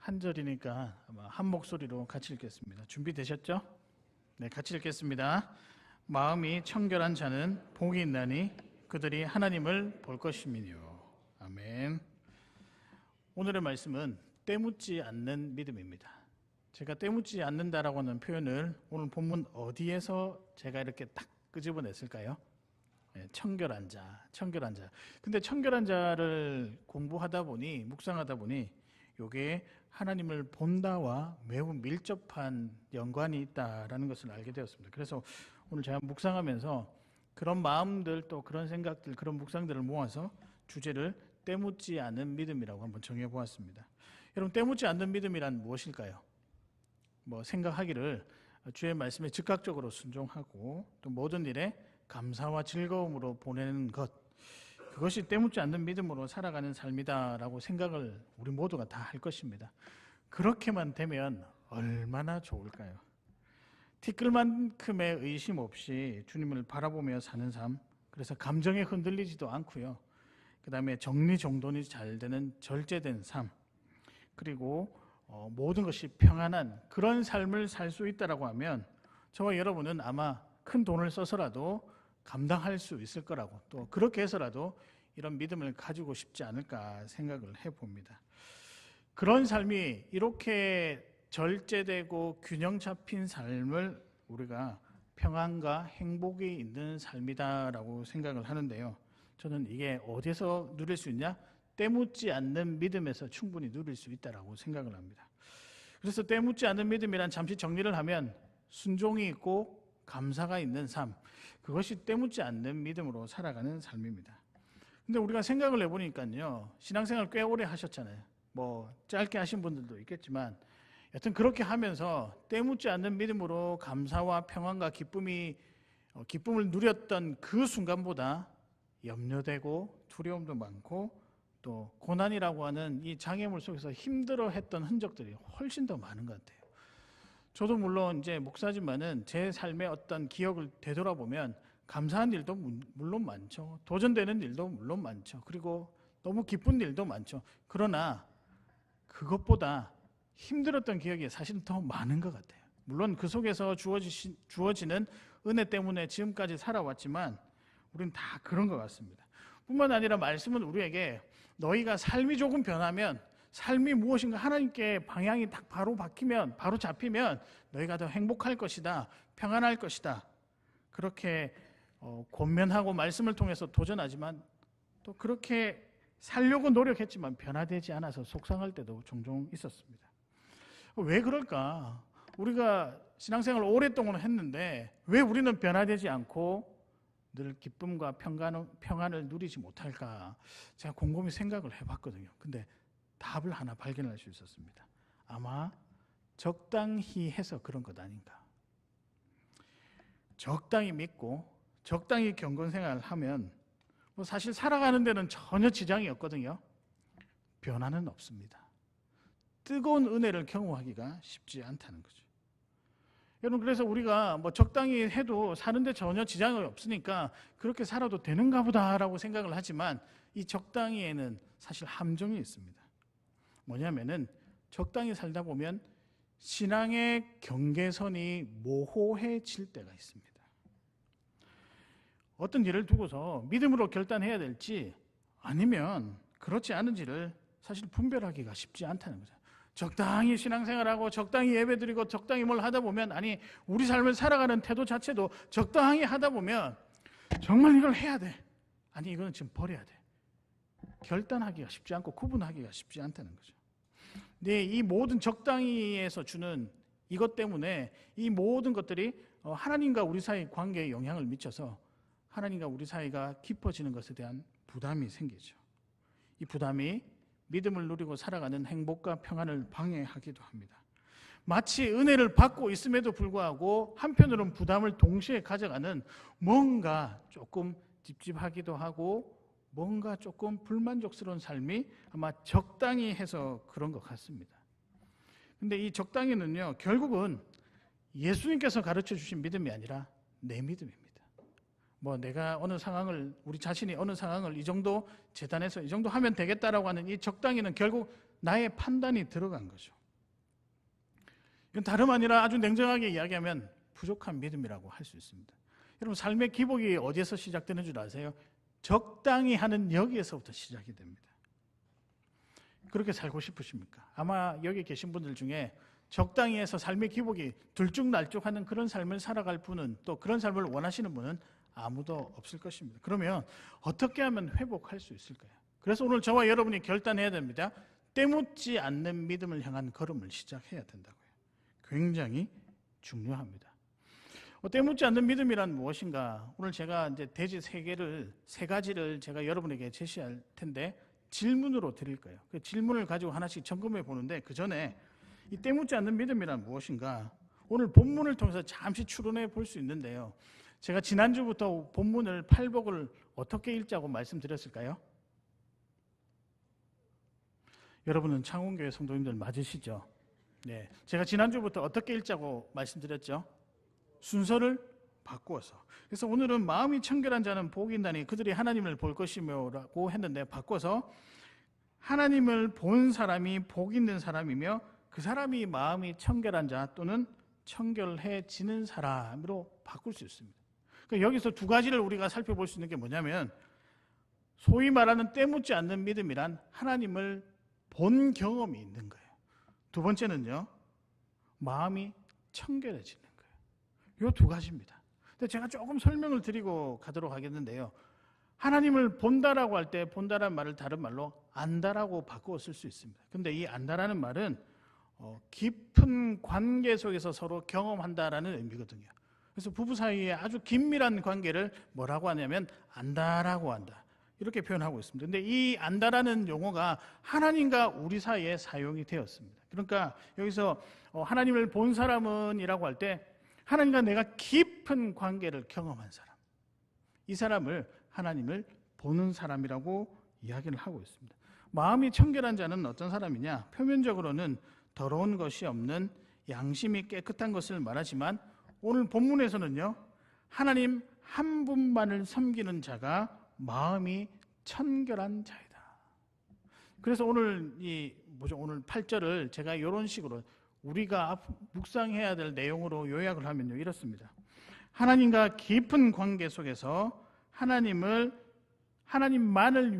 한 절이니까 아마 한 목소리로 같이 읽겠습니다. 준비되셨죠? 네, 같이 읽겠습니다. 마음이 청결한 자는 복이 있나니 그들이 하나님을 볼 것임이니요. 아멘. 오늘의 말씀은 때묻지 않는 믿음입니다. 제가 때묻지 않는다라고 하는 표현을 오늘 본문 어디에서 제가 이렇게 딱 끄집어냈을까요? 네, 청결한 자, 청결한 자. 근데 청결한 자를 공부하다 보니, 묵상하다 보니 요게 하나님을 본다와 매우 밀접한 연관이 있다라는 것을 알게 되었습니다. 그래서 오늘 제가 묵상하면서 그런 마음들 또 그런 생각들, 그런 묵상들을 모아서 주제를 때묻지 않은 믿음이라고 한번 정해 보았습니다. 여러분, 때묻지 않는 믿음이란 무엇일까요? 생각하기를 주의 말씀에 즉각적으로 순종하고 또 모든 일에 감사와 즐거움으로 보내는 것, 그것이 때묻지 않는 믿음으로 살아가는 삶이다라고 생각을 우리 모두가 다 할 것입니다. 그렇게만 되면 얼마나 좋을까요? 티끌만큼의 의심 없이 주님을 바라보며 사는 삶, 그래서 감정에 흔들리지도 않고요. 그 다음에 정리정돈이 잘 되는 절제된 삶, 그리고 모든 것이 평안한 그런 삶을 살 수 있다라고 하면 저와 여러분은 아마 큰 돈을 써서라도 감당할 수 있을 거라고, 또 그렇게 해서라도 이런 믿음을 가지고 싶지 않을까 생각을 해봅니다. 그런 삶이 이렇게 절제되고 균형 잡힌 삶을 우리가 평안과 행복이 있는 삶이다라고 생각을 하는데요. 저는 이게 어디서 누릴 수 있냐? 때묻지 않는 믿음에서 충분히 누릴 수 있다라고 생각을 합니다. 그래서 때묻지 않는 믿음이란, 잠시 정리를 하면 순종이 있고 감사가 있는 삶, 그것이 때묻지 않는 믿음으로 살아가는 삶입니다. 근데 우리가 생각을 해보니까요, 신앙생활 꽤 오래 하셨잖아요. 짧게 하신 분들도 있겠지만 여튼 그렇게 하면서 때묻지 않는 믿음으로 감사와 평안과 기쁨을 누렸던 그 순간보다 염려되고 두려움도 많고 또 고난이라고 하는 이 장애물 속에서 힘들어했던 흔적들이 훨씬 더 많은 것 같아요. 저도 물론 이제 목사지만은 제 삶의 어떤 기억을 되돌아보면 감사한 일도 물론 많죠. 도전되는 일도 물론 많죠. 그리고 너무 기쁜 일도 많죠. 그러나 그것보다 힘들었던 기억이 사실은 더 많은 것 같아요. 물론 그 속에서 주어지는 은혜 때문에 지금까지 살아왔지만 우리는 다 그런 것 같습니다. 뿐만 아니라 말씀은 우리에게 너희가 삶이 조금 변하면, 삶이 무엇인가 하나님께 방향이 딱 바로 바뀌면, 바로 잡히면 너희가 더 행복할 것이다, 평안할 것이다, 그렇게 권면하고 말씀을 통해서 도전하지만 또 그렇게 살려고 노력했지만 변화되지 않아서 속상할 때도 종종 있었습니다. 왜 그럴까? 우리가 신앙생활을 오랫동안 했는데 왜 우리는 변화되지 않고 늘 기쁨과 평안을 누리지 못할까? 제가 곰곰이 생각을 해봤거든요. 근데 답을 하나 발견할 수 있었습니다. 아마 적당히 해서 그런 것 아닌가. 적당히 믿고 적당히 경건생활을 하면 사실 살아가는 데는 전혀 지장이 없거든요. 변화는 없습니다. 뜨거운 은혜를 경험하기가 쉽지 않다는 거죠. 여러분, 그래서 우리가 적당히 해도 사는데 전혀 지장이 없으니까 그렇게 살아도 되는가 보다라고 생각을 하지만 이 적당히에는 사실 함정이 있습니다. 뭐냐면은 적당히 살다 보면 신앙의 경계선이 모호해질 때가 있습니다. 어떤 일을 두고서 믿음으로 결단해야 될지 아니면 그렇지 않은지를 사실 분별하기가 쉽지 않다는 거죠. 적당히 신앙생활하고 적당히 예배드리고 적당히 뭘 하다 보면, 아니 우리 삶을 살아가는 태도 자체도 적당히 하다 보면 정말 이걸 해야 돼, 아니 이거는 지금 버려야 돼, 결단하기가 쉽지 않고 구분하기가 쉽지 않다는 거죠. 네, 이 모든 적당히에서 주는 이것 때문에 이 모든 것들이 하나님과 우리 사이 관계에 영향을 미쳐서 하나님과 우리 사이가 깊어지는 것에 대한 부담이 생기죠. 이 부담이 믿음을 누리고 살아가는 행복과 평안을 방해하기도 합니다. 마치 은혜를 받고 있음에도 불구하고 한편으로는 부담을 동시에 가져가는, 뭔가 조금 찝찝하기도 하고 뭔가 조금 불만족스러운 삶이 아마 적당히 해서 그런 것 같습니다. 근데 이 적당히는요, 결국은 예수님께서 가르쳐 주신 믿음이 아니라 내 믿음입니다. 뭐 내가 어느 상황을, 우리 자신이 어느 상황을 이 정도 재단해서 이 정도 하면 되겠다라고 하는 이 적당히는 결국 나의 판단이 들어간 거죠. 이건 다름 아니라 아주 냉정하게 이야기하면 부족한 믿음이라고 할 수 있습니다. 여러분, 삶의 기복이 어디에서 시작되는 줄 아세요? 적당히 하는 여기에서부터 시작이 됩니다. 그렇게 살고 싶으십니까? 아마 여기 계신 분들 중에 적당히 해서 삶의 기복이 들쭉날쭉하는 그런 삶을 살아갈 분은, 또 그런 삶을 원하시는 분은 아무도 없을 것입니다. 그러면 어떻게 하면 회복할 수 있을까요? 그래서 오늘 저와 여러분이 결단해야 됩니다. 때묻지 않는 믿음을 향한 걸음을 시작해야 된다고요. 굉장히 중요합니다. 때묻지 않는 믿음이란 무엇인가? 오늘 제가 이제 대지 세 가지를 제가 여러분에게 제시할 텐데 질문으로 드릴 거예요. 그 질문을 가지고 하나씩 점검해 보는데, 그 전에 이 때묻지 않는 믿음이란 무엇인가? 오늘 본문을 통해서 잠시 추론해 볼 수 있는데요. 제가 지난주부터 본문을 팔복을 어떻게 읽자고 말씀드렸을까요? 여러분은 창원교회 성도님들 맞으시죠? 네, 제가 지난주부터 어떻게 읽자고 말씀드렸죠? 순서를 바꾸어서. 그래서 오늘은 마음이 청결한 자는 복이 있나니 그들이 하나님을 볼 것이며라고 했는데, 바꿔서 하나님을 본 사람이 복 있는 사람이며 그 사람이 마음이 청결한 자 또는 청결해지는 사람으로 바꿀 수 있습니다. 그러니까 여기서 두 가지를 우리가 살펴볼 수 있는 게 뭐냐면, 소위 말하는 때묻지 않는 믿음이란 하나님을 본 경험이 있는 거예요. 두 번째는요, 마음이 청결해지는 거예요. 이 두 가지입니다. 근데 제가 조금 설명을 드리고 가도록 하겠는데요. 하나님을 본다라고 할 때 본다라는 말을 다른 말로 안다라고 바꾸어 쓸 수 있습니다. 근데 이 안다라는 말은 깊은 관계 속에서 서로 경험한다라는 의미거든요. 그래서 부부 사이에 아주 긴밀한 관계를 뭐라고 하냐면 안다라고 한다, 이렇게 표현하고 있습니다. 근데 이 안다라는 용어가 하나님과 우리 사이에 사용이 되었습니다. 그러니까 여기서 하나님을 본 사람은 이라고 할 때 하나님과 내가 깊은 관계를 경험한 사람, 이 사람을 하나님을 보는 사람이라고 이야기를 하고 있습니다. 마음이 청결한 자는 어떤 사람이냐? 표면적으로는 더러운 것이 없는 양심이 깨끗한 것을 말하지만, 오늘 본문에서는요, 하나님 한 분만을 섬기는 자가 마음이 청결한 자이다. 그래서 오늘 오늘 8절을 제가 이런 식으로 우리가 묵상해야 될 내용으로 요약을 하면요, 이렇습니다. 하나님과 깊은 관계 속에서 하나님만을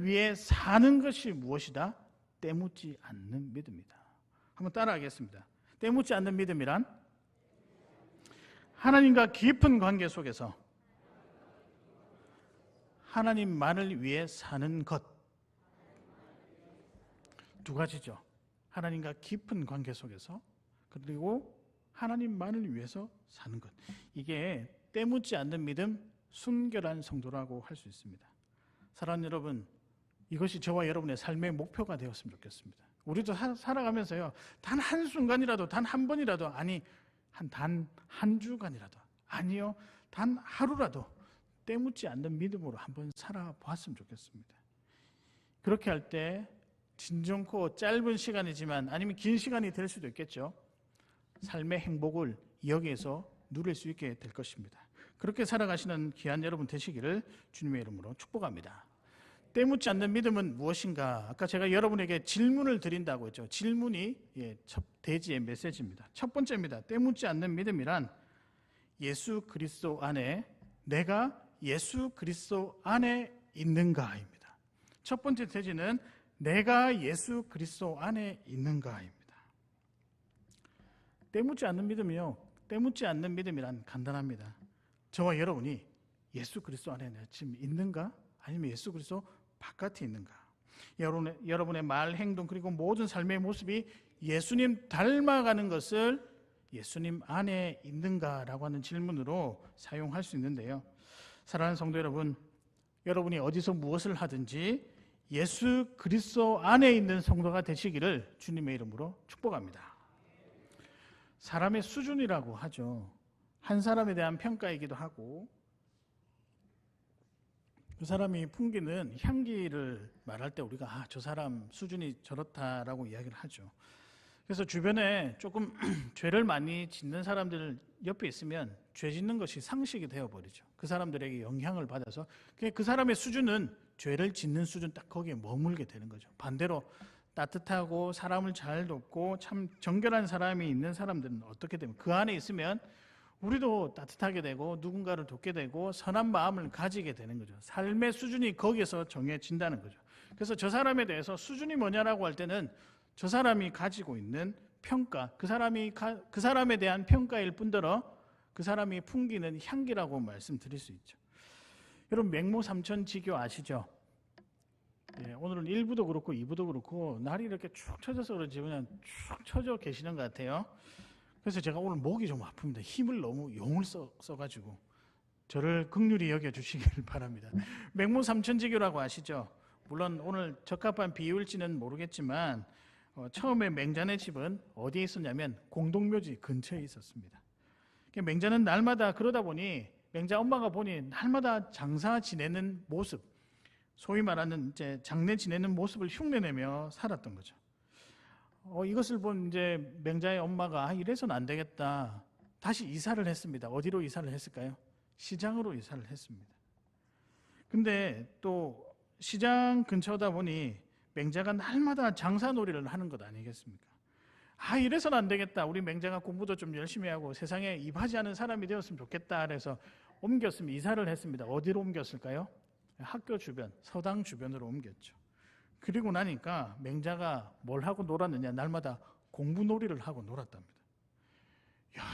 위해 사는 것이 무엇이다? 때묻지 않는 믿음이다. 한번 따라하겠습니다. 때묻지 않는 믿음이란 하나님과 깊은 관계 속에서 하나님만을 위해 사는 것. 두 가지죠. 하나님과 깊은 관계 속에서, 그리고 하나님만을 위해서 사는 것. 이게 때묻지 않는 믿음, 순결한 성도라고 할 수 있습니다. 사랑하는 여러분, 이것이 저와 여러분의 삶의 목표가 되었으면 좋겠습니다. 우리도 살아가면서요, 단 한순간이라도, 단 한 번이라도, 아니 단 한 주간이라도, 아니요 단 하루라도 때묻지 않는 믿음으로 한번 살아보았으면 좋겠습니다. 그렇게 할 때 진정코 짧은 시간이지만, 아니면 긴 시간이 될 수도 있겠죠, 삶의 행복을 여기에서 누릴 수 있게 될 것입니다. 그렇게 살아가시는 귀한 여러분 되시기를 주님의 이름으로 축복합니다. 때묻지 않는 믿음은 무엇인가? 아까 제가 여러분에게 질문을 드린다고 했죠. 질문이 대지의 메시지입니다. 첫 번째입니다. 때묻지 않는 믿음이란 예수 그리스도 안에, 내가 예수 그리스도 안에 있는가입니다. 첫 번째 대지는 내가 예수 그리스도 안에 있는가입니다. 때묻지 않는 믿음이요, 때묻지 않는 믿음이란 간단합니다. 저와 여러분이 예수 그리스도 안에 내가 지금 있는가? 아니면 예수 그리스도 바깥에 있는가? 여러분의 말, 행동, 그리고 모든 삶의 모습이 예수님 닮아가는 것을 예수님 안에 있는가라고 하는 질문으로 사용할 수 있는데요. 사랑하는 성도 여러분, 여러분이 어디서 무엇을 하든지 예수 그리스도 안에 있는 성도가 되시기를 주님의 이름으로 축복합니다. 사람의 수준이라고 하죠. 한 사람에 대한 평가이기도 하고, 그 사람이 풍기는 향기를 말할 때 우리가 저 사람 수준이 저렇다라고 이야기를 하죠. 그래서 주변에 조금 죄를 많이 짓는 사람들 옆에 있으면 죄 짓는 것이 상식이 되어버리죠. 그 사람들에게 영향을 받아서 그 사람의 수준은 죄를 짓는 수준 딱 거기에 머물게 되는 거죠. 반대로 따뜻하고 사람을 잘 돕고 참 정결한 사람이 있는 사람들은 어떻게 되면 그 안에 있으면 우리도 따뜻하게 되고 누군가를 돕게 되고 선한 마음을 가지게 되는 거죠. 삶의 수준이 거기에서 정해진다는 거죠. 그래서 저 사람에 대해서 수준이 뭐냐라고 할 때는 저 사람이 가지고 있는 평가, 그 사람에 대한 평가일 뿐더러 그 사람이 풍기는 향기라고 말씀드릴 수 있죠. 여러분 맹모삼천지교 아시죠? 예, 오늘은 1부도 그렇고 2부도 그렇고 날이 이렇게 축 처져서 그런지 그냥 축 처져 계시는 것 같아요. 그래서 제가 오늘 목이 좀 아픕니다. 힘을 너무 용을 써가지고 저를 긍휼히 여겨주시길 바랍니다. 맹모삼천지교라고 아시죠? 물론 오늘 적합한 비유일지는 모르겠지만 처음에 맹자네 집은 어디에 있었냐면 공동묘지 근처에 있었습니다. 맹자는 날마다 그러다 보니 맹자 엄마가 보니 날마다 장사 지내는 모습, 소위 말하는 이제 장례 지내는 모습을 흉내내며 살았던 거죠. 이것을 본 이제 맹자의 엄마가 이래서는 안 되겠다. 다시 이사를 했습니다. 어디로 이사를 했을까요? 시장으로 이사를 했습니다. 근데 또 시장 근처다 보니 맹자가 날마다 장사놀이를 하는 것 아니겠습니까? 이래서는 안 되겠다. 우리 맹자가 공부도 좀 열심히 하고 세상에 입하지 않은 사람이 되었으면 좋겠다. 그래서 옮겼습니다. 이사를 했습니다. 어디로 옮겼을까요? 학교 주변, 서당 주변으로 옮겼죠. 그리고 나니까 맹자가 뭘 하고 놀았느냐? 날마다 공부놀이를 하고 놀았답니다.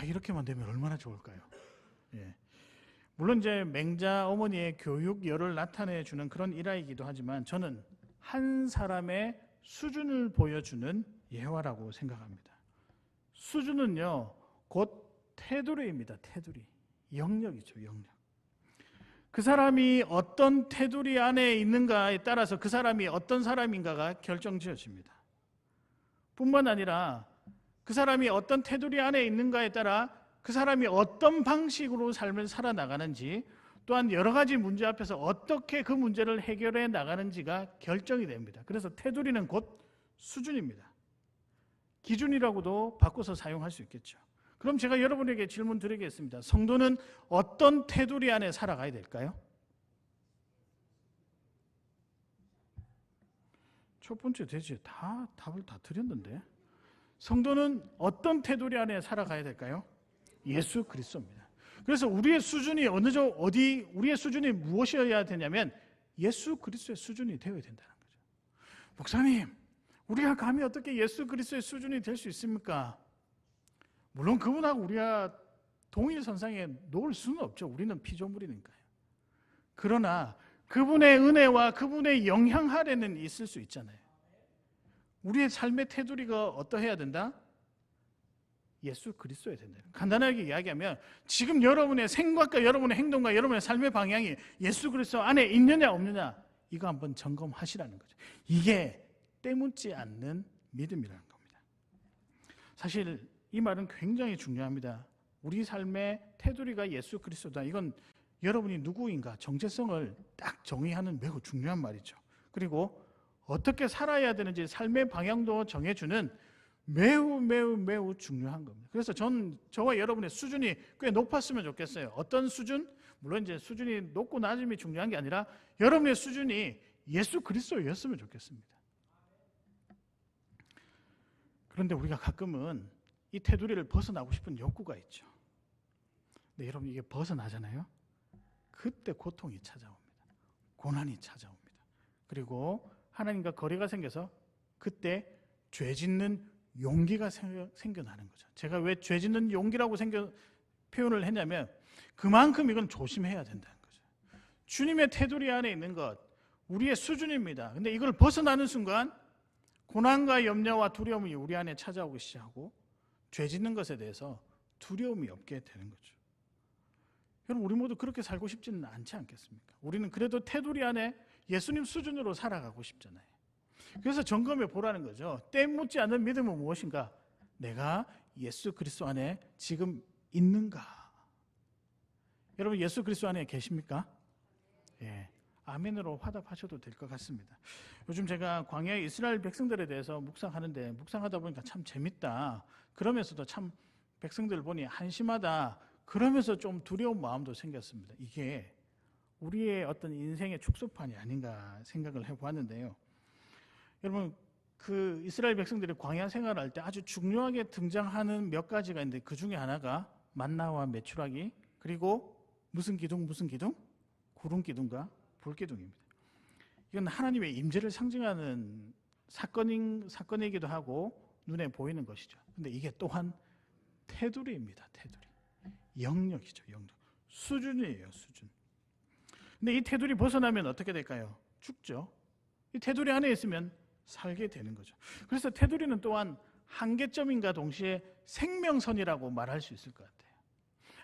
이렇게만 되면 얼마나 좋을까요? 예. 물론 이제 맹자 어머니의 교육열을 나타내 주는 그런 일화이기도 하지만 저는 한 사람의 수준을 보여주는 예화라고 생각합니다. 수준은요, 곧 테두리입니다. 테두리. 영역이죠, 영역. 그 사람이 어떤 테두리 안에 있는가에 따라서 그 사람이 어떤 사람인가가 결정지어집니다. 뿐만 아니라 그 사람이 어떤 테두리 안에 있는가에 따라 그 사람이 어떤 방식으로 삶을 살아나가는지 또한 여러 가지 문제 앞에서 어떻게 그 문제를 해결해 나가는지가 결정이 됩니다. 그래서 테두리는 곧 수준입니다. 기준이라고도 바꿔서 사용할 수 있겠죠. 그럼 제가 여러분에게 질문 드리겠습니다. 성도는 어떤 테두리 안에 살아가야 될까요? 첫 번째 대체 답을 다 드렸는데 성도는 어떤 테두리 안에 살아가야 될까요? 예수 그리스도입니다. 그래서 우리의 수준이 우리의 수준이 무엇이어야 되냐면 예수 그리스도의 수준이 되어야 된다는 거죠. 목사님, 우리가 감히 어떻게 예수 그리스도의 수준이 될 수 있습니까? 물론 그분하고 우리가 동일 선상에 놓을 수는 없죠. 우리는 피조물이니까요. 그러나 그분의 은혜와 그분의 영향 아래는 있을 수 있잖아요. 우리의 삶의 테두리가 어떠해야 된다? 예수 그리스도여야 된다. 간단하게 이야기하면 지금 여러분의 생각과 여러분의 행동과 여러분의 삶의 방향이 예수 그리스도 안에 있느냐 없느냐 이거 한번 점검하시라는 거죠. 이게 때묻지 않는 믿음이라는 겁니다. 사실 이 말은 굉장히 중요합니다. 우리 삶의 테두리가 예수 그리스도다. 이건 여러분이 누구인가 정체성을 딱 정의하는 매우 중요한 말이죠. 그리고 어떻게 살아야 되는지 삶의 방향도 정해주는 매우 중요한 겁니다. 그래서 저와 여러분의 수준이 꽤 높았으면 좋겠어요. 어떤 수준? 물론 이제 수준이 높고 낮음이 중요한 게 아니라 여러분의 수준이 예수 그리스도였으면 좋겠습니다. 그런데 우리가 가끔은 이 테두리를 벗어나고 싶은 욕구가 있죠. 근데 여러분 이게 벗어나잖아요. 그때 고통이 찾아옵니다. 고난이 찾아옵니다. 그리고 하나님과 거리가 생겨서 그때 죄 짓는 용기가 생겨나는 거죠. 제가 왜 죄 짓는 용기라고 표현을 했냐면 그만큼 이건 조심해야 된다는 거죠. 주님의 테두리 안에 있는 것, 우리의 수준입니다. 근데 이걸 벗어나는 순간 고난과 염려와 두려움이 우리 안에 찾아오기 시작하고 죄 짓는 것에 대해서 두려움이 없게 되는 거죠. 여러분 우리 모두 그렇게 살고 싶지는 않지 않겠습니까? 우리는 그래도 테두리 안에 예수님 수준으로 살아가고 싶잖아요. 그래서 점검해 보라는 거죠. 때묻지 않는 믿음은 무엇인가? 내가 예수 그리스도 안에 지금 있는가? 여러분 예수 그리스도 안에 계십니까? 예, 아멘으로 화답하셔도 될 것 같습니다. 요즘 제가 광야의 이스라엘 백성들에 대해서 묵상하다 보니까 참 재밌다. 그러면서도 참 백성들 보니 한심하다. 그러면서 좀 두려운 마음도 생겼습니다. 이게 우리의 어떤 인생의 축소판이 아닌가 생각을 해보았는데요. 여러분, 그 이스라엘 백성들이 광야 생활할 때 아주 중요하게 등장하는 몇 가지가 있는데 그 중에 하나가 만나와 메추라기, 그리고 무슨 기둥? 구름 기둥과 불 기둥입니다. 이건 하나님의 임재를 상징하는 사건이기도 하고 눈에 보이는 것이죠. 근데 이게 또한 테두리입니다. 테두리. 영역이죠. 영역. 수준이에요. 수준. 근데 이 테두리 벗어나면 어떻게 될까요? 죽죠. 이 테두리 안에 있으면 살게 되는 거죠. 그래서 테두리는 또한 한계점인가 동시에 생명선이라고 말할 수 있을 것 같아요.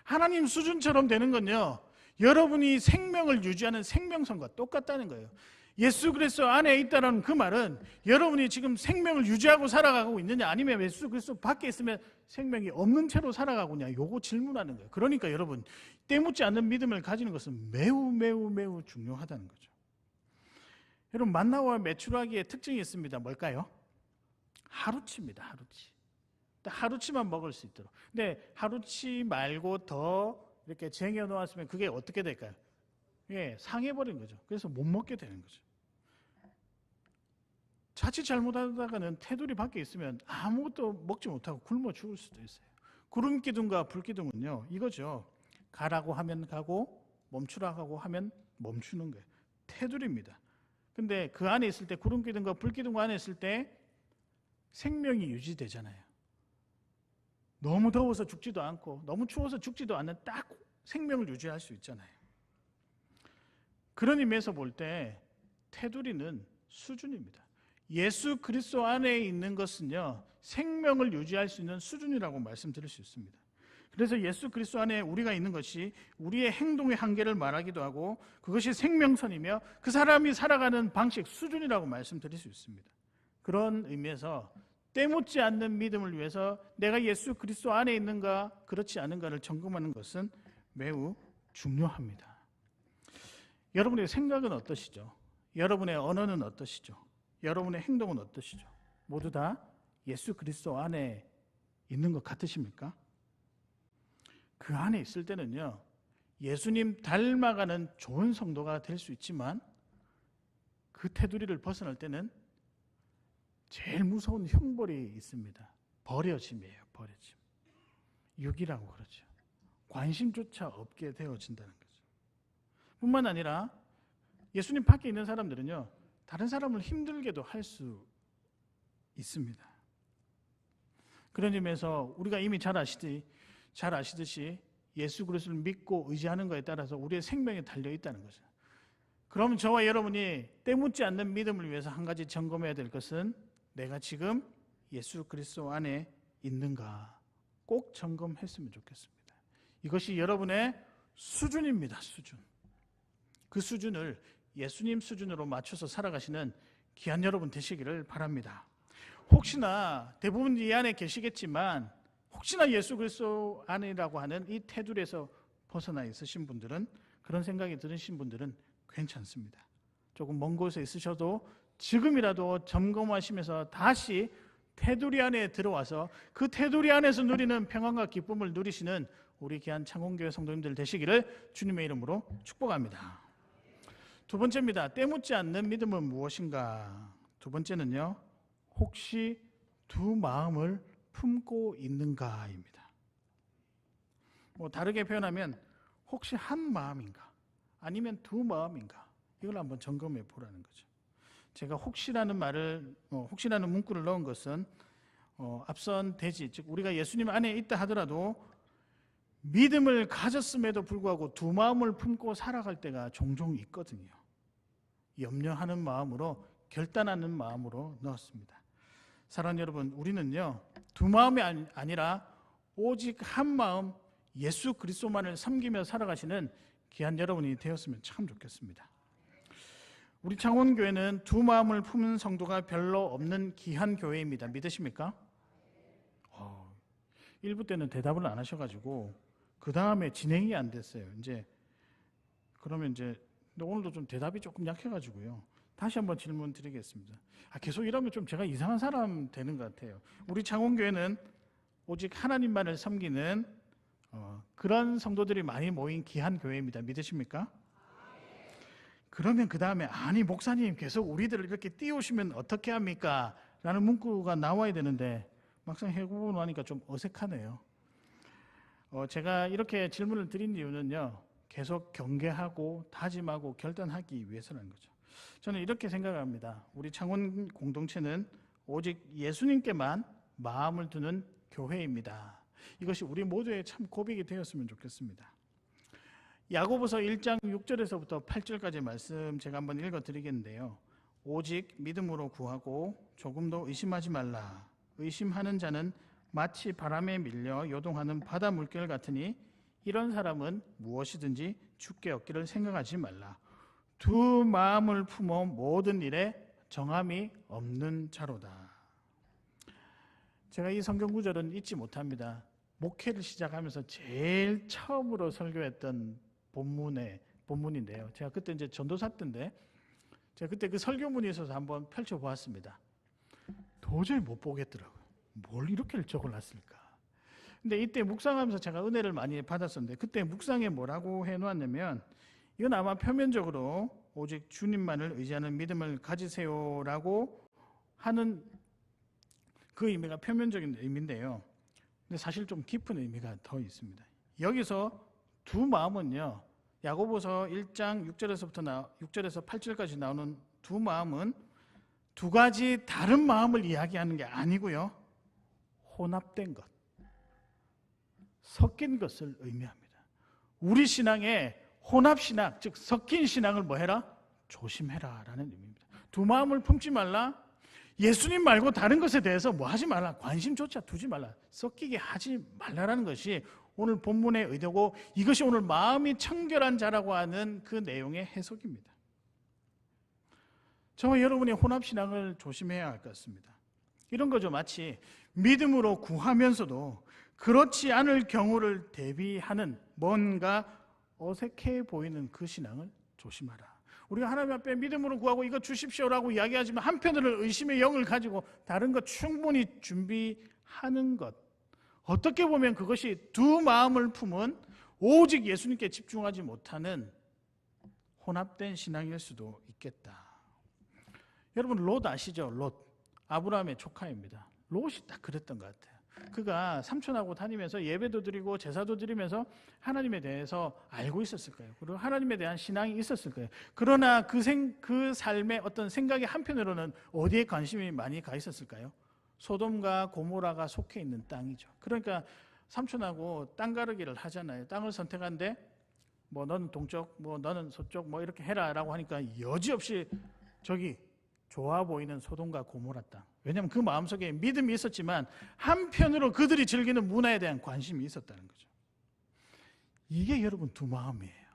하나님 수준처럼 되는 건요, 여러분이 생명을 유지하는 생명선과 똑같다는 거예요. 예수 그리스도 안에 있다는 그 말은 여러분이 지금 생명을 유지하고 살아가고 있느냐, 아니면 예수 그리스도 밖에 있으면 생명이 없는 채로 살아가고 있냐, 요거 질문하는 거예요. 그러니까 여러분, 때묻지 않는 믿음을 가지는 것은 매우 중요하다는 거죠. 여러분, 만나와 메추라기의 특징이 있습니다. 뭘까요? 하루치입니다. 하루치. 하루치만 먹을 수 있도록. 근데 하루치 말고 더 이렇게 쟁여 놓았으면 그게 어떻게 될까요? 예, 상해버린 거죠. 그래서 못 먹게 되는 거죠. 자칫 잘못하다가는 테두리 밖에 있으면 아무것도 먹지 못하고 굶어 죽을 수도 있어요. 구름 기둥과 불 기둥은요, 이거죠. 가라고 하면 가고 멈추라고 하면 멈추는 거예요. 테두리입니다. 근데 그 안에 있을 때, 구름 기둥과 불 기둥 안에 있을 때 생명이 유지되잖아요. 너무 더워서 죽지도 않고 너무 추워서 죽지도 않는 딱 생명을 유지할 수 있잖아요. 그런 의미에서 볼 때 테두리는 수준입니다. 예수 그리스도 안에 있는 것은요, 생명을 유지할 수 있는 수준이라고 말씀드릴 수 있습니다. 그래서 예수 그리스도 안에 우리가 있는 것이 우리의 행동의 한계를 말하기도 하고, 그것이 생명선이며 그 사람이 살아가는 방식, 수준이라고 말씀드릴 수 있습니다. 그런 의미에서 때묻지 않는 믿음을 위해서 내가 예수 그리스도 안에 있는가 그렇지 않은가를 점검하는 것은 매우 중요합니다. 여러분의 생각은 어떠시죠? 여러분의 언어는 어떠시죠? 여러분의 행동은 어떠시죠? 모두 다 예수 그리스도 안에 있는 것 같으십니까? 그 안에 있을 때는요, 예수님 닮아가는 좋은 성도가 될 수 있지만 그 테두리를 벗어날 때는 제일 무서운 형벌이 있습니다. 버려짐이에요. 버려짐. 육이라고 그러죠. 관심조차 없게 되어진다는 거죠. 뿐만 아니라 예수님 밖에 있는 사람들은요, 다른 사람을 힘들게도 할 수 있습니다. 그런 의미에서 우리가 이미 잘 아시듯이 예수 그리스도를 믿고 의지하는 것에 따라서 우리의 생명이 달려 있다는 거죠. 그럼 저와 여러분이 때묻지 않는 믿음을 위해서 한 가지 점검해야 될 것은 내가 지금 예수 그리스도 안에 있는가 꼭 점검했으면 좋겠습니다. 이것이 여러분의 수준입니다. 수준. 그 수준을 예수님 수준으로 맞춰서 살아가시는 귀한 여러분 되시기를 바랍니다. 혹시나 대부분 이 안에 계시겠지만 혹시나 예수 그리스도 안이라고 하는 이 테두리에서 벗어나 있으신 분들은, 그런 생각이 드신 분들은 괜찮습니다. 조금 먼 곳에 있으셔도 지금이라도 점검하시면서 다시 테두리 안에 들어와서 그 테두리 안에서 누리는 평안과 기쁨을 누리시는 우리 귀한 창원교회 성도님들 되시기를 주님의 이름으로 축복합니다. 두 번째입니다. 때묻지 않는 믿음은 무엇인가? 두 번째는요, 혹시 두 마음을 품고 있는가입니다. 다르게 표현하면 혹시 한 마음인가 아니면 두 마음인가, 이걸 한번 점검해 보라는 거죠. 제가 혹시라는 문구를 넣은 것은 앞선 대지, 즉 우리가 예수님 안에 있다 하더라도 믿음을 가졌음에도 불구하고 두 마음을 품고 살아갈 때가 종종 있거든요. 염려하는 마음으로, 결단하는 마음으로 넣었습니다. 사랑하는 여러분, 우리는요, 두 마음이 아니라 오직 한 마음 예수 그리스도만을 섬기며 살아가시는 귀한 여러분이 되었으면 참 좋겠습니다. 우리 창원교회는 두 마음을 품은 성도가 별로 없는 귀한 교회입니다. 믿으십니까? 1부 때는 대답을 안 하셔가지고 그 다음에 진행이 안 됐어요. 그러면 오늘도 좀 대답이 조금 약해가지고요. 다시 한번 질문 드리겠습니다. 계속 이러면 좀 제가 이상한 사람 되는 것 같아요. 우리 창원교회는 오직 하나님만을 섬기는 그런 성도들이 많이 모인 귀한 교회입니다. 믿으십니까? 그러면 그 다음에 아니 목사님 계속 우리들을 이렇게 띄우시면 어떻게 합니까? 라는 문구가 나와야 되는데 막상 해보고 나니까 좀 어색하네요. 제가 이렇게 질문을 드린 이유는요, 계속 경계하고 다짐하고 결단하기 위해서라는 거죠. 저는 이렇게 생각합니다. 우리 창원 공동체는 오직 예수님께만 마음을 두는 교회입니다. 이것이 우리 모두의 참 고백이 되었으면 좋겠습니다. 야고보서 1장 6절에서부터 8절까지 말씀 제가 한번 읽어드리겠는데요. 오직 믿음으로 구하고 조금도 의심하지 말라. 의심하는 자는 마치 바람에 밀려 요동하는 바다 물결 같으니 이런 사람은 무엇이든지 주께 얻기를 생각하지 말라. 두 마음을 품어 모든 일에 정함이 없는 자로다. 제가 이 성경 구절은 잊지 못합니다. 목회를 시작하면서 제일 처음으로 설교했던 본문인데요. 제가 그때 이제 전도사 때인데 제가 그때 그 설교문이 있어서 한번 펼쳐보았습니다. 도저히 못 보겠더라고요. 뭘 이렇게 적어놨을까? 근데 이때 묵상하면서 제가 은혜를 많이 받았었는데 그때 묵상에 뭐라고 해놓았냐면 이건 아마 표면적으로 오직 주님만을 의지하는 믿음을 가지세요라고 하는 그 의미가 표면적인 의미인데요. 근데 사실 좀 깊은 의미가 더 있습니다. 여기서 두 마음은요, 야고보서 1장 6절에서 8절까지 나오는 두 마음은 두 가지 다른 마음을 이야기하는 게 아니고요, 혼합된 것, 섞인 것을 의미합니다. 우리 신앙의 혼합신앙, 즉 섞인 신앙을 뭐 해라? 조심해라 라는 의미입니다. 두 마음을 품지 말라. 예수님 말고 다른 것에 대해서 뭐 하지 말라. 관심조차 두지 말라. 섞이게 하지 말라라는 것이 오늘 본문의 의도고 이것이 오늘 마음이 청결한 자라고 하는 그 내용의 해석입니다. 저와 여러분이 혼합신앙을 조심해야 할 것 같습니다. 이런 거죠. 마치 믿음으로 구하면서도 그렇지 않을 경우를 대비하는 뭔가 어색해 보이는 그 신앙을 조심하라. 우리가 하나님 앞에 믿음으로 구하고 이거 주십시오라고 이야기하지만 한편으로는 의심의 영을 가지고 다른 것 충분히 준비하는 것, 어떻게 보면 그것이 두 마음을 품은 오직 예수님께 집중하지 못하는 혼합된 신앙일 수도 있겠다. 여러분 롯 아시죠? 롯, 아브라함의 조카입니다. 롯이 딱 그랬던 것 같아요. 그가 삼촌하고 다니면서 예배도 드리고 제사도 드리면서 하나님에 대해서 알고 있었을 거예요. 그리고 하나님에 대한 신앙이 있었을 거예요. 그러나 그 삶의 어떤 생각이 한편으로는 어디에 관심이 많이 가 있었을까요? 소돔과 고모라가 속해 있는 땅이죠. 그러니까 삼촌하고 땅 가르기를 하잖아요. 땅을 선택하는데 뭐 너는 동쪽, 뭐 너는 서쪽, 뭐 이렇게 해라라고 하니까 여지없이 저기 좋아 보이는 소돔과 고모라 땅. 왜냐하면 그 마음속에 믿음이 있었지만 한편으로 그들이 즐기는 문화에 대한 관심이 있었다는 거죠. 이게 여러분 두 마음이에요.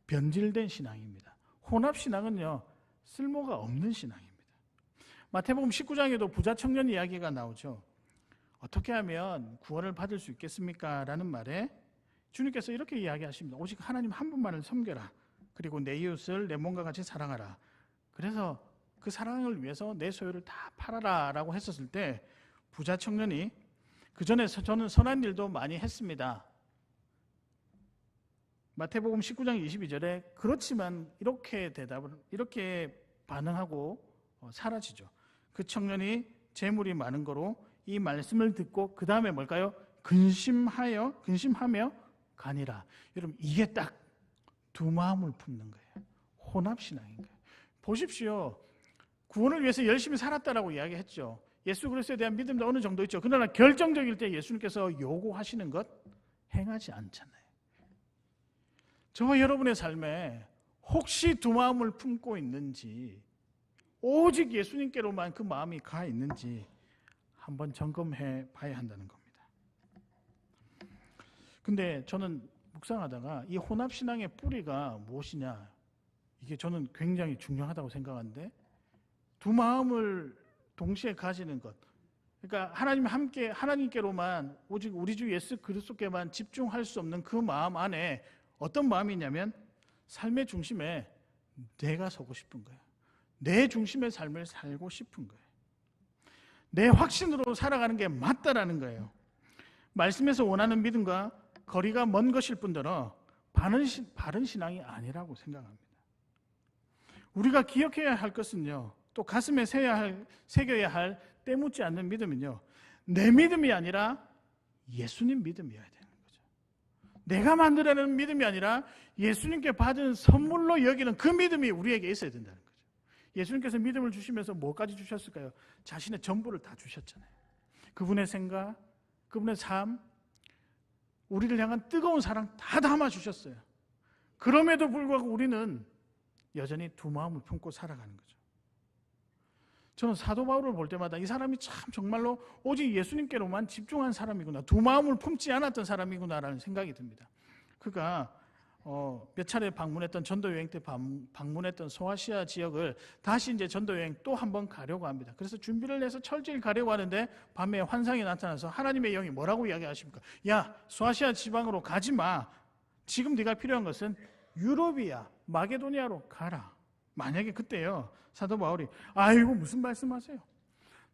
변질된 신앙입니다. 혼합신앙은요, 쓸모가 없는 신앙입니다. 마태복음 19장에도 부자 청년 이야기가 나오죠. 어떻게 하면 구원을 받을 수 있겠습니까? 라는 말에 주님께서 이렇게 이야기하십니다. 오직 하나님 한 분만을 섬겨라. 그리고 내 이웃을 내 몸과 같이 사랑하라. 그래서 그 사랑을 위해서 내 소유를 다 팔아라 라고 했었을 때 부자 청년이 그 전에 저는 선한 일도 많이 했습니다. 마태복음 19장 22절에 그렇지만 이렇게 반응하고 사라지죠. 그 청년이 재물이 많은 거로 이 말씀을 듣고 그 다음에 뭘까요? 근심하며 가니라. 여러분 이게 딱 두 마음을 품는 거예요. 혼합신앙인 거예요. 보십시오. 구원을 위해서 열심히 살았다라고 이야기했죠. 예수 그리스도에 대한 믿음도 어느 정도 있죠. 그러나 결정적일 때 예수님께서 요구하시는 것 행하지 않잖아요. 저와 여러분의 삶에 혹시 두 마음을 품고 있는지, 오직 예수님께로만 그 마음이 가 있는지 한번 점검해 봐야 한다는 겁니다. 근데 저는 묵상하다가 이 혼합신앙의 뿌리가 무엇이냐, 이게 저는 굉장히 중요하다고 생각하는데, 두 마음을 동시에 가지는 것, 그러니까 하나님께로만 오직 우리 주 예수 그리스도께만 집중할 수 없는 그 마음 안에 어떤 마음이 있냐면 삶의 중심에 내가 서고 싶은 거예요. 내 중심의 삶을 살고 싶은 거예요. 내 확신으로 살아가는 게 맞다라는 거예요. 말씀에서 원하는 믿음과 거리가 먼 것일 뿐더러 바른 신앙이 아니라고 생각합니다. 우리가 기억해야 할 것은요, 또 가슴에 새겨야 할 때묻지 않는 믿음은요, 내 믿음이 아니라 예수님 믿음이어야 되는 거죠. 내가 만들어내는 믿음이 아니라 예수님께 받은 선물로 여기는 그 믿음이 우리에게 있어야 된다는 거죠. 예수님께서 믿음을 주시면서 뭐까지 주셨을까요? 자신의 전부를 다 주셨잖아요. 그분의 생각, 그분의 삶, 우리를 향한 뜨거운 사랑 다 담아주셨어요. 그럼에도 불구하고 우리는 여전히 두 마음을 품고 살아가는 거죠. 저는 사도 바울을 볼 때마다 이 사람이 참 정말로 오직 예수님께로만 집중한 사람이구나, 두 마음을 품지 않았던 사람이구나라는 생각이 듭니다. 그가 몇 차례 방문했던 전도 여행 때 방문했던 소아시아 지역을 다시 이제 전도 여행 또 한 번 가려고 합니다. 그래서 준비를 해서 철저히 가려고 하는데 밤에 환상이 나타나서 하나님의 영이 뭐라고 이야기하십니까? 야, 소아시아 지방으로 가지 마. 지금 네가 필요한 것은 유럽이야. 마게도니아로 가라. 만약에 그때요, 사도 바울이 아이고 무슨 말씀하세요?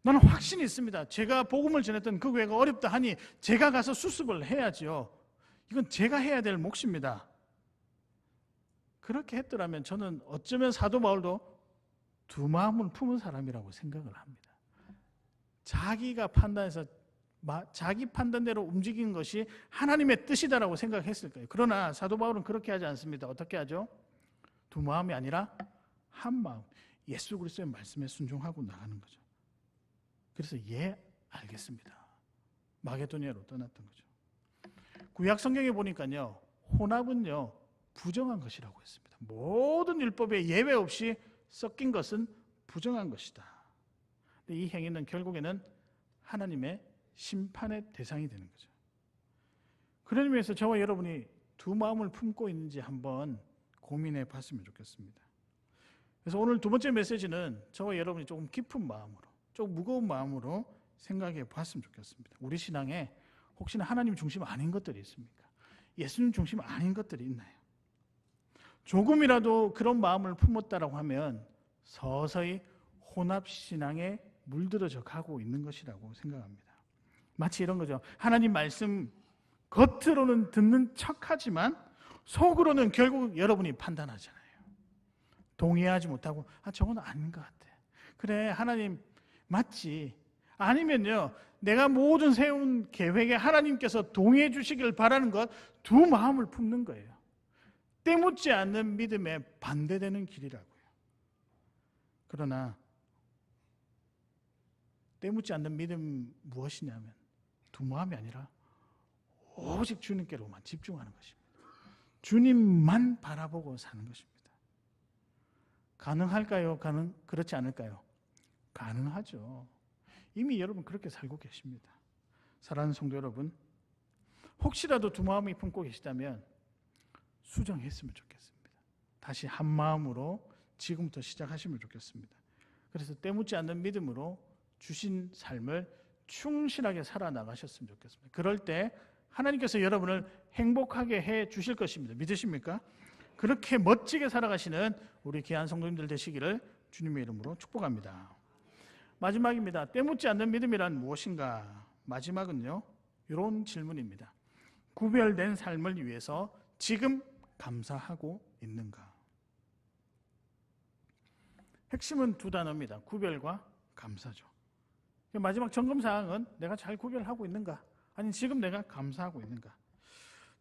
나는 확신이 있습니다. 제가 복음을 전했던 그 교회가 어렵다 하니 제가 가서 수습을 해야지요. 이건 제가 해야 될 몫입니다. 그렇게 했더라면 저는 어쩌면 사도 바울도 두 마음을 품은 사람이라고 생각을 합니다. 자기가 판단해서 자기 판단대로 움직인 것이 하나님의 뜻이다라고 생각했을 거예요. 그러나 사도 바울은 그렇게 하지 않습니다. 어떻게 하죠? 두 마음이 아니라 한 마음, 예수 그리스도의 말씀에 순종하고 나가는 거죠. 그래서 알겠습니다. 마게도니아로 떠났던 거죠. 구약 성경에 보니까요, 혼합은요 부정한 것이라고 했습니다. 모든 율법에 예외 없이 섞인 것은 부정한 것이다. 이 행위는 결국에는 하나님의 심판의 대상이 되는 거죠. 그런 의미에서 저와 여러분이 두 마음을 품고 있는지 한번 고민해 봤으면 좋겠습니다. 그래서 오늘 두 번째 메시지는 저와 여러분이 조금 깊은 마음으로, 조금 무거운 마음으로 생각해 봤으면 좋겠습니다. 우리 신앙에 혹시나 하나님 중심 아닌 것들이 있습니까? 예수님 중심 아닌 것들이 있나요? 조금이라도 그런 마음을 품었다라고 하면 서서히 혼합신앙에 물들어져 가고 있는 것이라고 생각합니다. 마치 이런 거죠. 하나님 말씀 겉으로는 듣는 척하지만 속으로는 결국 여러분이 판단하잖아요. 동의하지 못하고 저건 아닌 것 같아. 그래, 하나님 맞지. 아니면요, 내가 모든 세운 계획에 하나님께서 동의해 주시길 바라는 것, 두 마음을 품는 거예요. 때묻지 않는 믿음에 반대되는 길이라고요. 그러나 때묻지 않는 믿음 무엇이냐면 두 마음이 아니라 오직 주님께로만 집중하는 것입니다. 주님만 바라보고 사는 것입니다. 가능할까요? 그렇지 않을까요? 가능하죠. 이미 여러분 그렇게 살고 계십니다. 사랑하는 성도 여러분, 혹시라도 두 마음이 품고 계시다면 수정했으면 좋겠습니다. 다시 한 마음으로 지금부터 시작하시면 좋겠습니다. 그래서 때묻지 않는 믿음으로 주신 삶을 충실하게 살아나가셨으면 좋겠습니다. 그럴 때 하나님께서 여러분을 행복하게 해 주실 것입니다. 믿으십니까? 그렇게 멋지게 살아가시는 우리 귀한 성도님들 되시기를 주님의 이름으로 축복합니다. 마지막입니다. 때묻지 않는 믿음이란 무엇인가? 마지막은요, 이런 질문입니다. 구별된 삶을 위해서 지금 감사하고 있는가? 핵심은 두 단어입니다. 구별과 감사죠. 마지막 점검사항은 내가 잘 구별하고 있는가? 아니 지금 내가 감사하고 있는가?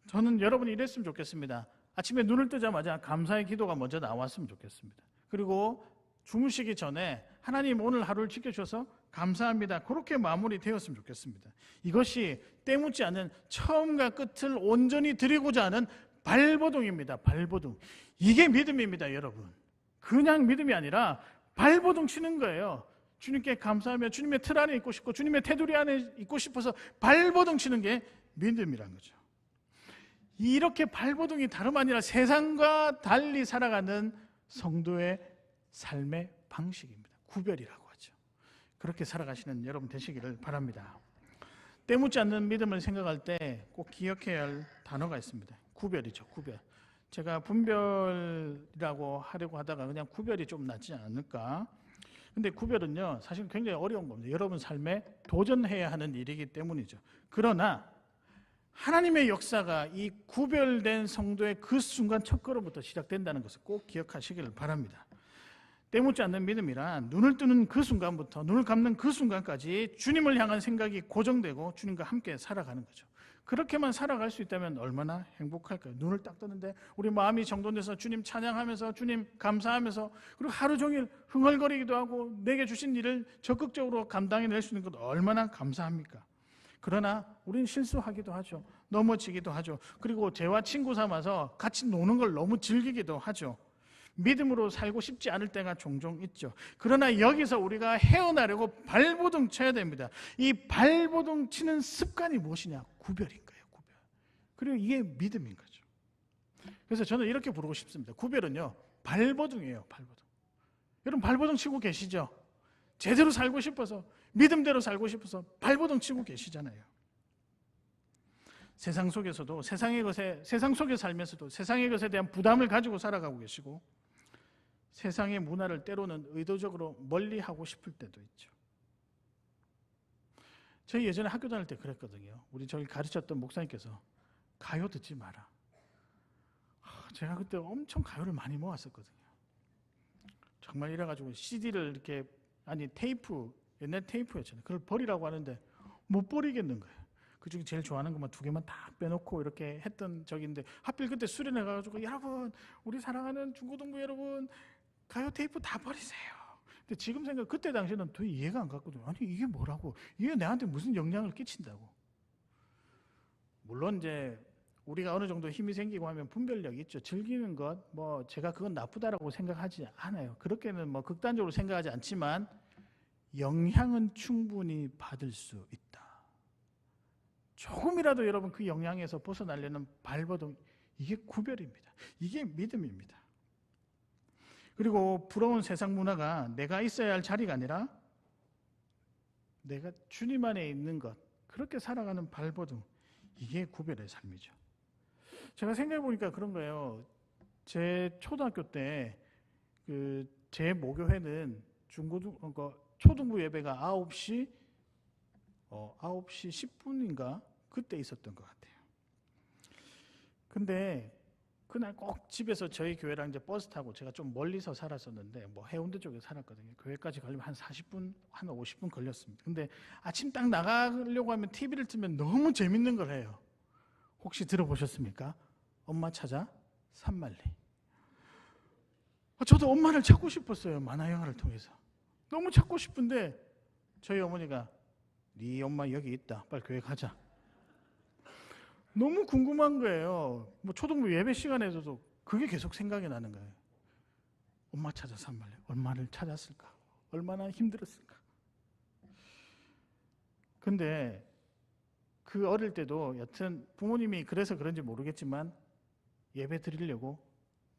저는 여러분이 이랬으면 좋겠습니다. 아침에 눈을 뜨자마자 감사의 기도가 먼저 나왔으면 좋겠습니다. 그리고 주무시기 전에 하나님 오늘 하루를 지켜주셔서 감사합니다. 그렇게 마무리되었으면 좋겠습니다. 이것이 때묻지 않은 처음과 끝을 온전히 드리고자 하는 발버둥입니다. 발버둥. 이게 믿음입니다, 여러분. 그냥 믿음이 아니라 발버둥 치는 거예요. 주님께 감사하며 주님의 틀 안에 있고 싶고 주님의 테두리 안에 있고 싶어서 발버둥 치는 게 믿음이란 거죠. 이렇게 발버둥이 다름 아니라 세상과 달리 살아가는 성도의 삶의 방식입니다. 구별이라고 하죠. 그렇게 살아가시는 여러분 되시기를 바랍니다. 때묻지 않는 믿음을 생각할 때 꼭 기억해야 할 단어가 있습니다. 구별이죠. 구별. 제가 분별이라고 하려고 하다가 그냥 구별이 좀 낫지 않을까. 근데 구별은요, 사실 굉장히 어려운 겁니다. 여러분 삶에 도전해야 하는 일이기 때문이죠. 그러나 하나님의 역사가 이 구별된 성도의 그 순간 첫 걸음부터 시작된다는 것을 꼭 기억하시기를 바랍니다. 때묻지 않는 믿음이란 눈을 뜨는 그 순간부터 눈을 감는 그 순간까지 주님을 향한 생각이 고정되고 주님과 함께 살아가는 거죠. 그렇게만 살아갈 수 있다면 얼마나 행복할까요? 눈을 딱 뜨는데 우리 마음이 정돈돼서 주님 찬양하면서 주님 감사하면서 그리고 하루 종일 흥얼거리기도 하고 내게 주신 일을 적극적으로 감당해낼 수 있는 것 얼마나 감사합니까? 그러나 우리는 실수하기도 하죠. 넘어지기도 하죠. 그리고 죄와 친구 삼아서 같이 노는 걸 너무 즐기기도 하죠. 믿음으로 살고 싶지 않을 때가 종종 있죠. 그러나 여기서 우리가 헤어나려고 발버둥 쳐야 됩니다. 이 발버둥 치는 습관이 무엇이냐? 구별인 거예요. 구별. 그리고 이게 믿음인 거죠. 그래서 저는 이렇게 부르고 싶습니다. 구별은요, 발버둥이에요. 발버둥. 여러분 발버둥 치고 계시죠? 제대로 살고 싶어서, 믿음대로 살고 싶어서 발버둥 치고 계시잖아요. 세상 속에서도 세상 속에 살면서도 세상의 것에 대한 부담을 가지고 살아가고 계시고 세상의 문화를 때로는 의도적으로 멀리하고 싶을 때도 있죠. 저희 예전에 학교 다닐 때 그랬거든요. 우리 저희 가르쳤던 목사님께서 가요 듣지 마라. 제가 그때 엄청 가요를 많이 모았었거든요. 정말 이래가지고 CD를 이렇게 테이프, 옛날 테이프였잖아요. 그걸 버리라고 하는데 못 버리겠는 거예요. 그중에 제일 좋아하는 것만 2개만 다 빼놓고 이렇게 했던 적인데 하필 그때 수련회 가가지고 여러분, 우리 사랑하는 중고등부 여러분, 가요 테이프 다 버리세요. 근데 지금 생각, 그때 당시에는 더 이해가 안 갔거든요. 아니 이게 뭐라고? 이게 나한테 무슨 영향을 끼친다고? 물론 이제 우리가 어느 정도 힘이 생기고 하면 분별력이 있죠. 즐기는 것, 제가 그건 나쁘다라고 생각하지 않아요. 그렇게는 극단적으로 생각하지 않지만 영향은 충분히 받을 수 있다. 조금이라도 여러분 그 영향에서 벗어나려는 발버둥, 이게 구별입니다. 이게 믿음입니다. 그리고 부러운 세상 문화가 내가 있어야 할 자리가 아니라 내가 주님 안에 있는 것, 그렇게 살아가는 발버둥, 이게 구별의 삶이죠. 제가 생각해 보니까 그런 거예요. 제 초등학교 때 제 모교회는 초등부 예배가 9시 10분인가 그때 있었던 것 같아요. 근데 그날 꼭 집에서 저희 교회랑 이제 버스 타고, 제가 좀 멀리서 살았었는데 해운대 쪽에 살았거든요. 교회까지 가려면 한 40분, 한 50분 걸렸습니다. 근데 아침 딱 나가려고 하면 TV를 틀면 너무 재밌는 걸 해요. 혹시 들어보셨습니까? 엄마 찾아 산말리. 저도 엄마를 찾고 싶었어요. 만화 영화를 통해서. 너무 찾고 싶은데 저희 어머니가 네 엄마 여기 있다. 빨리 교회 가자. 너무 궁금한 거예요. 초등부 예배 시간에서도 그게 계속 생각이 나는 거예요. 엄마 찾아 산말리. 엄마를 찾았을까? 얼마나 힘들었을까? 근데 그 어릴 때도 여튼 부모님이 그래서 그런지 모르겠지만 예배 드리려고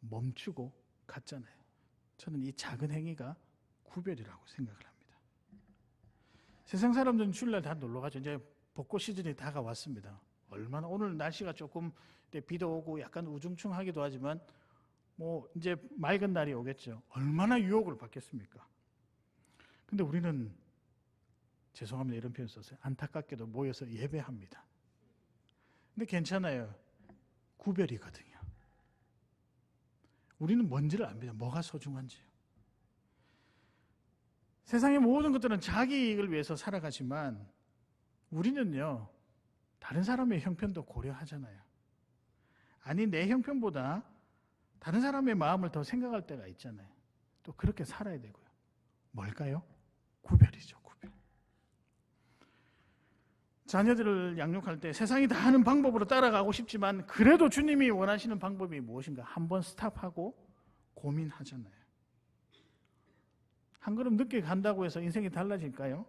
멈추고 갔잖아요. 저는 이 작은 행위가 구별이라고 생각을 합니다. 세상 사람들은 주일날 다 놀러 가죠. 이제 벚꽃 시즌이 다가왔습니다. 얼마나 오늘 날씨가 조금 비도 오고 약간 우중충하기도 하지만 이제 맑은 날이 오겠죠. 얼마나 유혹을 받겠습니까? 근데 우리는 죄송합니다, 이런 표현 썼어요. 안타깝게도 모여서 예배합니다. 근데 괜찮아요. 구별이거든요. 우리는 뭔지를 압니다. 뭐가 소중한지요. 세상의 모든 것들은 자기 이익을 위해서 살아가지만 우리는요, 다른 사람의 형편도 고려하잖아요. 아니, 내 형편보다 다른 사람의 마음을 더 생각할 때가 있잖아요. 또 그렇게 살아야 되고요. 뭘까요? 구별이죠, 구별. 자녀들을 양육할 때 세상이 다 하는 방법으로 따라가고 싶지만 그래도 주님이 원하시는 방법이 무엇인가 한번 스탑하고 고민하잖아요. 한 걸음 늦게 간다고 해서 인생이 달라질까요?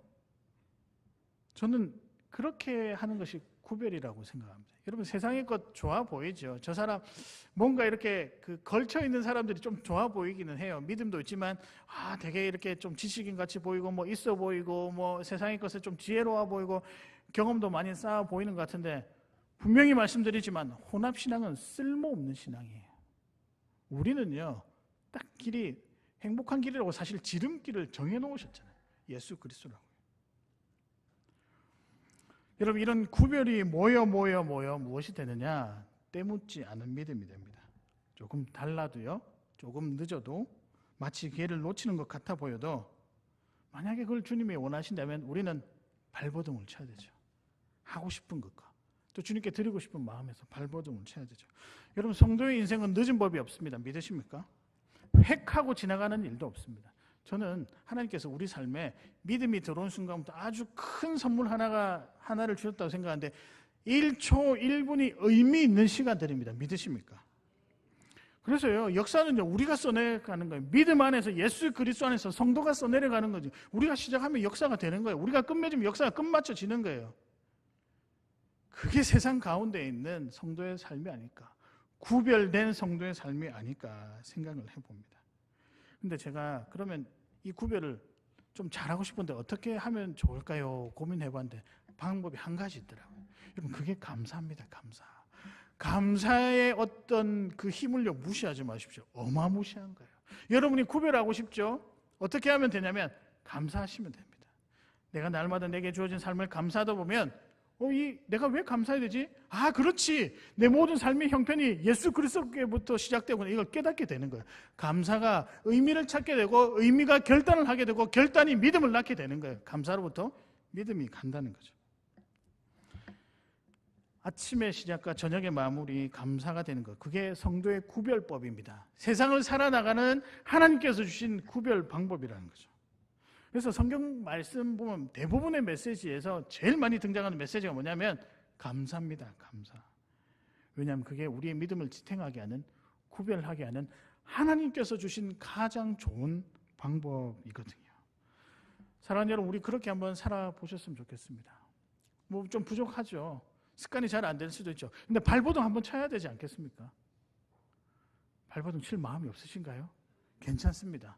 저는 그렇게 하는 것이 구별이라고 생각합니다. 여러분, 세상의 것 좋아 보이죠? 저 사람 뭔가 이렇게 걸쳐 있는 사람들이 좀 좋아 보이기는 해요. 믿음도 있지만 되게 이렇게 좀 지식인 같이 보이고 있어 보이고 세상의 것에 좀 지혜로워 보이고 경험도 많이 쌓아 보이는 것 같은데, 분명히 말씀드리지만 혼합신앙은 쓸모없는 신앙이에요. 우리는요, 딱 길이 행복한 길이라고 사실 지름길을 정해놓으셨잖아요. 예수 그리스도라고. 여러분, 이런 구별이 모여 무엇이 되느냐? 때묻지 않은 믿음이 됩니다. 조금 달라도요, 조금 늦어도, 마치 기회를 놓치는 것 같아 보여도 만약에 그걸 주님이 원하신다면 우리는 발버둥을 쳐야 되죠. 하고 싶은 것과 또 주님께 드리고 싶은 마음에서 발버둥을 쳐야 되죠. 여러분, 성도의 인생은 늦은 법이 없습니다. 믿으십니까? 획하고 지나가는 일도 없습니다. 저는 하나님께서 우리 삶에 믿음이 들어온 순간부터 아주 큰 선물 하나를 주셨다고 생각하는데 1초 1분이 의미 있는 시간들입니다. 믿으십니까? 그래서요, 역사는요, 우리가 써내가는 거예요. 믿음 안에서, 예수 그리스도 안에서 성도가 써내려가는 거죠. 우리가 시작하면 역사가 되는 거예요. 우리가 끝맺으면 역사가 끝마쳐지는 거예요. 그게 세상 가운데 있는 성도의 삶이 아닐까, 구별된 성도의 삶이 아닐까 생각을 해봅니다. 근데 제가 그러면 이 구별을 좀 잘하고 싶은데 어떻게 하면 좋을까요? 고민해봤는데 방법이 한 가지 있더라고요. 여러분, 그게 감사합니다. 감사의 어떤 그 힘을요, 무시하지 마십시오. 어마무시한 거예요. 여러분이 구별하고 싶죠? 어떻게 하면 되냐면 감사하시면 됩니다. 내가 날마다 내게 주어진 삶을 감사하다 보면 내가 왜 감사해야 되지? 아, 그렇지. 내 모든 삶의 형편이 예수 그리스도께부터 시작되고 이걸 깨닫게 되는 거예요. 감사가 의미를 찾게 되고 의미가 결단을 하게 되고 결단이 믿음을 낳게 되는 거예요. 감사로부터 믿음이 간다는 거죠. 아침의 시작과 저녁의 마무리 감사가 되는 것, 그게 성도의 구별법입니다. 세상을 살아나가는 하나님께서 주신 구별 방법이라는 거죠. 그래서 성경 말씀 보면 대부분의 메시지에서 제일 많이 등장하는 메시지가 뭐냐면 감사입니다. 감사. 왜냐하면 그게 우리의 믿음을 지탱하게 하는, 구별하게 하는 하나님께서 주신 가장 좋은 방법이거든요. 사랑하는 여러분, 우리 그렇게 한번 살아보셨으면 좋겠습니다. 뭐 좀 부족하죠. 습관이 잘 안 될 수도 있죠. 근데 발버둥 한번 쳐야 되지 않겠습니까? 발버둥 칠 마음이 없으신가요? 괜찮습니다.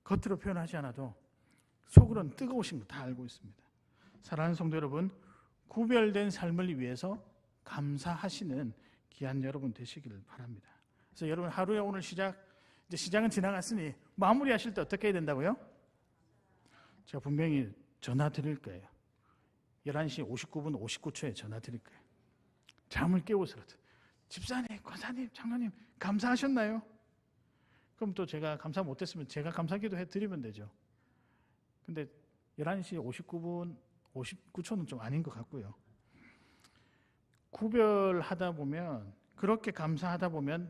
겉으로 표현하지 않아도 속으로는 뜨거우신 거 다 알고 있습니다. 사랑하는 성도 여러분, 구별된 삶을 위해서 감사하시는 귀한 여러분 되시기를 바랍니다. 그래서 여러분, 하루에 오늘 이제 시작은 지나갔으니 마무리하실 때 어떻게 해야 된다고요? 제가 분명히 전화 드릴 거예요. 11시 59분 59초에 전화 드릴 거예요. 잠을 깨우서라도 집사님, 권사님, 장로님 감사하셨나요? 그럼 또 제가 감사 못했으면 제가 감사기도 해드리면 되죠. 근데 11시 59분 59초는 좀 아닌 것 같고요. 구별하다 보면, 그렇게 감사하다 보면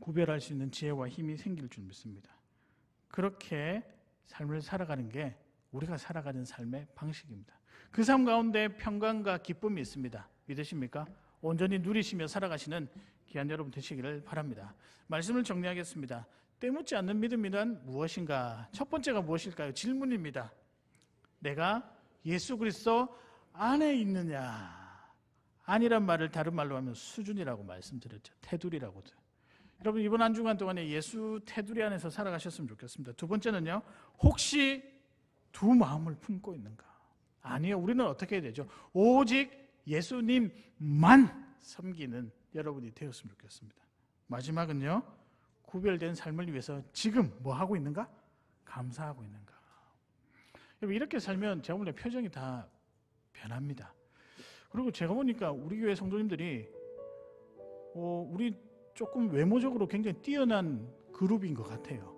구별할 수 있는 지혜와 힘이 생길 줄 믿습니다. 그렇게 삶을 살아가는 게 우리가 살아가는 삶의 방식입니다. 그 삶 가운데 평강과 기쁨이 있습니다. 믿으십니까? 온전히 누리시며 살아가시는 귀한 여러분 되시기를 바랍니다. 말씀을 정리하겠습니다. 때묻지 않는 믿음이란 무엇인가? 첫 번째가 무엇일까요? 질문입니다. 내가 예수 그리스도 안에 있느냐? 아니란 말을 다른 말로 하면 수준이라고 말씀드렸죠. 테두리라고도. 여러분, 이번 한 주간 동안에 예수 테두리 안에서 살아가셨으면 좋겠습니다. 두 번째는요, 혹시 두 마음을 품고 있는가? 아니요, 우리는 어떻게 해야 되죠? 오직 예수님만 섬기는 여러분이 되었으면 좋겠습니다. 마지막은요, 구별된 삶을 위해서 지금 뭐 하고 있는가? 감사하고 있는가? 여러분, 이렇게 살면 제가 보기에 표정이 다 변합니다. 그리고 제가 보니까 우리 교회 성도님들이 우리 조금 외모적으로 굉장히 뛰어난 그룹인 것 같아요.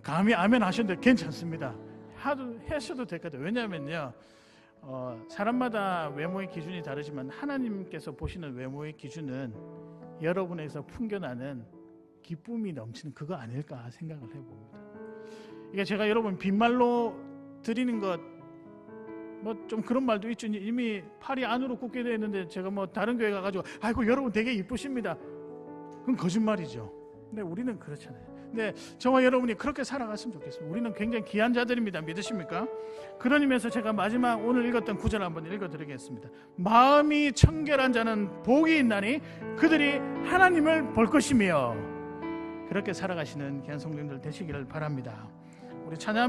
감히 아멘 하셨는데 괜찮습니다. 하셔도 될 것 같아요. 왜냐하면요, 사람마다 외모의 기준이 다르지만 하나님께서 보시는 외모의 기준은 여러분에서 풍겨나는 기쁨이 넘치는 그거 아닐까 생각을 해봅니다. 이게 제가 여러분 빈말로 드리는 것, 뭐 좀 그런 말도 있죠. 이미 팔이 안으로 굽게 되어 있는데 제가 뭐 다른 교회 가가지고 아이고 여러분 되게 이쁘십니다. 그건 거짓말이죠. 근데 우리는 그렇잖아요. 근데 저와 여러분이 그렇게 살아갔으면 좋겠습니다. 우리는 굉장히 귀한 자들입니다. 믿으십니까? 그런 의미에서 제가 마지막 오늘 읽었던 구절 한번 읽어드리겠습니다. 마음이 청결한 자는 복이 있나니 그들이 하나님을 볼 것이며, 그렇게 살아가시는 귀한 성도님들 되시기를 바랍니다. 우리 찬양